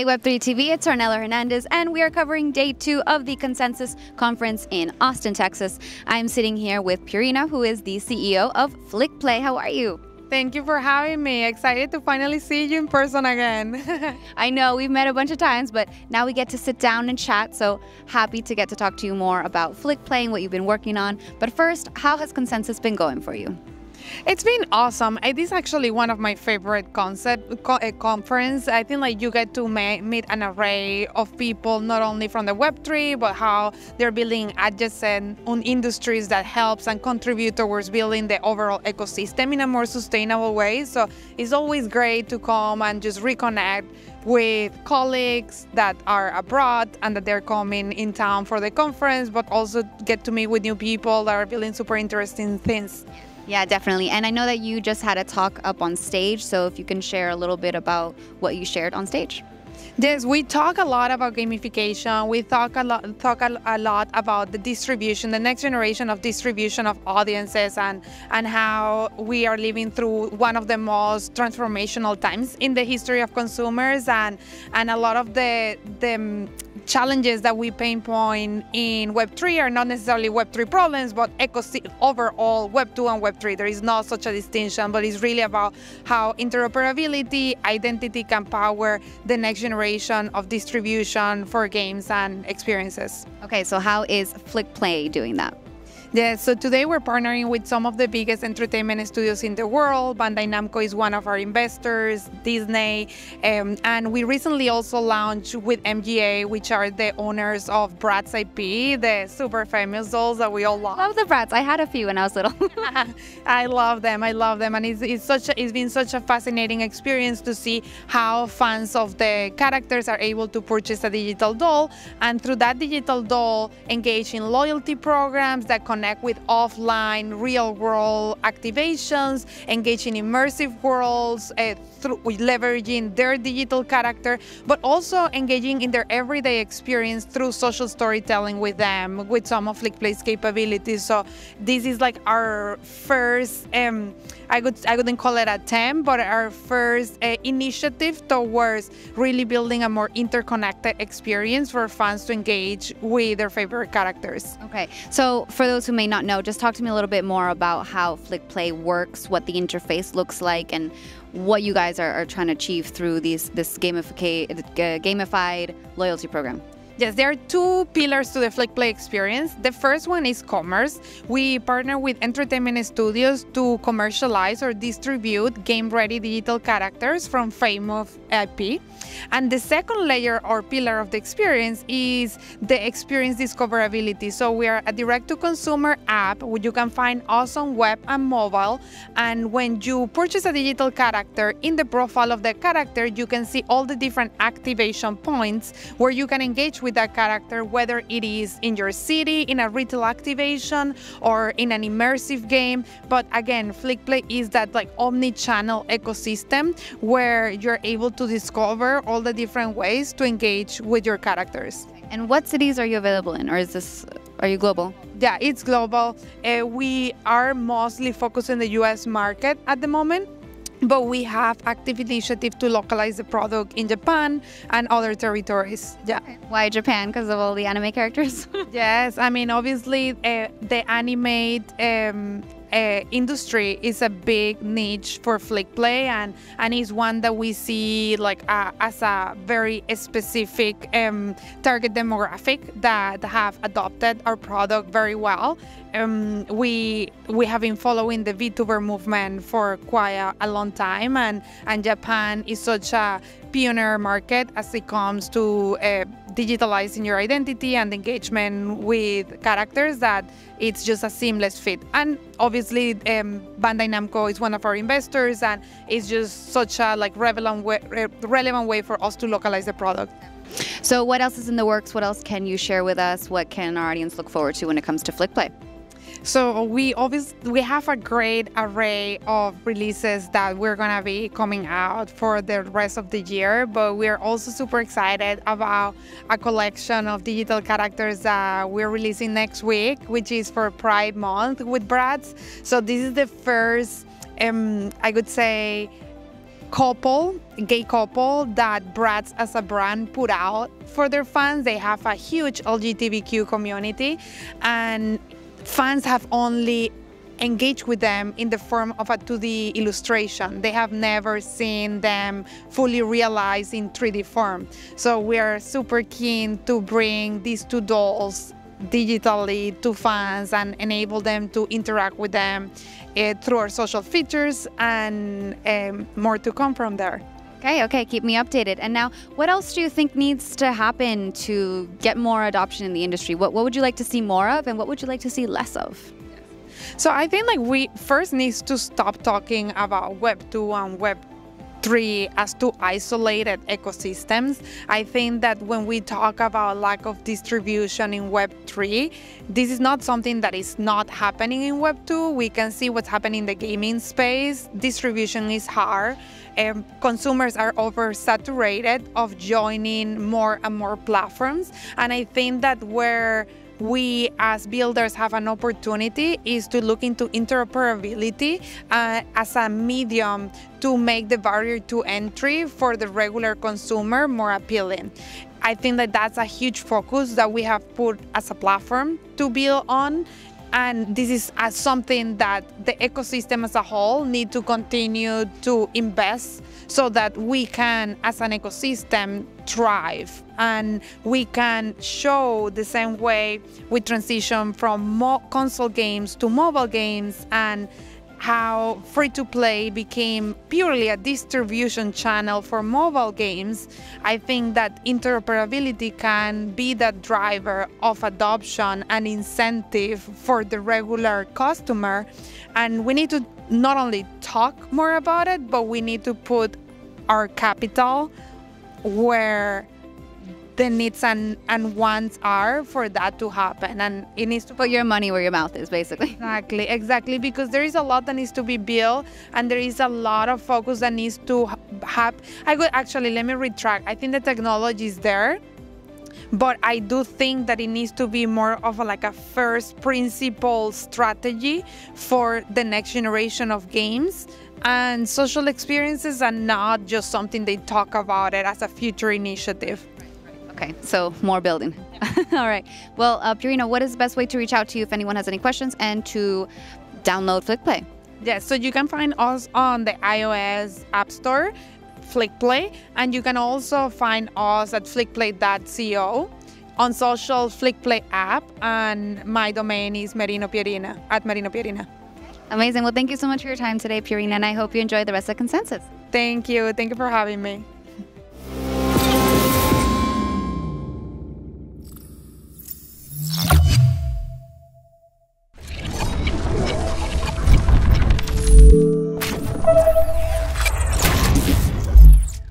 Web3 TV, it's Ornella Hernandez, and we are covering day 2 of the Consensus Conference in Austin, Texas. I'm sitting here with Pierina, who is the CEO of Flickplay. How are you? Thank you for having me. Excited to finally see you in person again. I know, we've met a bunch of times, but now we get to sit down and chat, so happy to get to talk to you more about Flickplay and what you've been working on. But first, how has Consensus been going for you? It's been awesome. It is actually one of my favorite conference. I think like you get to meet an array of people, not only from the Web3, but how they're building adjacent industries that helps and contribute towards building the overall ecosystem in a more sustainable way. So it's always great to come and just reconnect with colleagues that are abroad and that they're coming in town for the conference, but also get to meet with new people that are building super interesting things. Yeah, definitely. And I know that you just had a talk up on stage, so if you can share a little bit about what you shared on stage. Yes, we talk a lot about gamification. We talk a lot about the distribution, the next generation of distribution of audiences, and how we are living through one of the most transformational times in the history of consumers, and a lot of the challenges that we pinpoint in Web3 are not necessarily Web3 problems, but overall Web2 and Web3. There is not such a distinction, but it's really about how interoperability, identity can power the next generation of distribution for games and experiences. Okay, so how is Flickplay doing that? Yeah, so today we're partnering with some of the biggest entertainment studios in the world. Bandai Namco is one of our investors, Disney, and we recently also launched with MGA, which are the owners of Bratz IP, the super famous dolls that we all love. Love the Bratz. I had a few when I was little. I love them, and it's been such a fascinating experience to see how fans of the characters are able to purchase a digital doll, and through that digital doll engage in loyalty programs that connect with offline, real-world activations, engage in immersive worlds, through leveraging their digital character, but also engaging in their everyday experience through social storytelling with them, with some of Flickplay's capabilities. So this is like our first, I wouldn't call it attempt, but our first initiative towards really building a more interconnected experience for fans to engage with their favorite characters. Okay, so for those who may not know, just talk to me a little bit more about how Flickplay works, what the interface looks like, and what you guys are trying to achieve through this gamified loyalty program. Yes, there are two pillars to the Flickplay experience. The first one is commerce. We partner with entertainment studios to commercialize or distribute game-ready digital characters from famous IP. And the second layer or pillar of the experience is the experience discoverability. So we are a direct-to-consumer app where you can find us on web and mobile. And when you purchase a digital character, in the profile of the character, you can see all the different activation points where you can engage with that character, whether it is in your city, in a retail activation, or in an immersive game. But again, Flickplay is that like omni-channel ecosystem where you're able to discover all the different ways to engage with your characters. And what cities are you available in, or are you global? Yeah, it's global. We are mostly focused on the US market at the moment, but we have active initiative to localize the product in Japan and other territories. Yeah. Why Japan? Because of all the anime characters? Yes, I mean, obviously, the anime industry is a big niche for Flickplay, and is one that we see like as a very specific target demographic that have adopted our product very well. We have been following the VTuber movement for quite a long time, and Japan is such a pioneer market as it comes to digitalizing your identity and engagement with characters that it's just a seamless fit. And obviously Bandai Namco is one of our investors, and it's just such a like relevant way for us to localize the product. So what else is in the works? What else can you share with us? What can our audience look forward to when it comes to Flickplay? So we have a great array of releases that we're gonna be coming out for the rest of the year, but we're also super excited about a collection of digital characters that we're releasing next week, which is for Pride Month with Bratz. So this is the first, I would say, gay couple that Bratz as a brand put out for their fans. They have a huge LGBTQ community, and fans have only engaged with them in the form of a 2D illustration. They have never seen them fully realized in 3D form. So we are super keen to bring these two dolls digitally to fans and enable them to interact with them through our social features, and more to come from there. Okay, keep me updated. And now, what else do you think needs to happen to get more adoption in the industry? What would you like to see more of, and what would you like to see less of? So I think we first need to stop talking about Web2 and Web3 as two isolated ecosystems. I think that when we talk about lack of distribution in Web3, this is not something that is not happening in Web2. We can see what's happening in the gaming space. Distribution is hard. Consumers are oversaturated of joining more and more platforms. And I think that where we as builders have an opportunity is to look into interoperability as a medium to make the barrier to entry for the regular consumer more appealing. I think that that's a huge focus that we have put as a platform to build on. And this is something that the ecosystem as a whole need to continue to invest so that we can, as an ecosystem, thrive. And we can show the same way we transition from console games to mobile games, and how free-to-play became purely a distribution channel for mobile games. I think that interoperability can be the driver of adoption and incentive for the regular customer. And we need to not only talk more about it, but we need to put our capital where the needs and wants are for that to happen. And it needs to put your money where your mouth is, basically. Exactly, because there is a lot that needs to be built, and there is a lot of focus that needs to happen. Let me retract. I think the technology is there, but I do think that it needs to be more of a first principle strategy for the next generation of games. And social experiences are not just something they talk about it as a future initiative. Okay, so more building. All right. Well, Pierina, what is the best way to reach out to you if anyone has any questions and to download Flickplay? Yes, so you can find us on the iOS App Store, Flickplay, and you can also find us at flickplay.co. On social, Flickplay app, and my domain is Pierina, at Merino Pierina. Amazing. Well, thank you so much for your time today, Pierina, and I hope you enjoy the rest of Consensus. Thank you. Thank you for having me.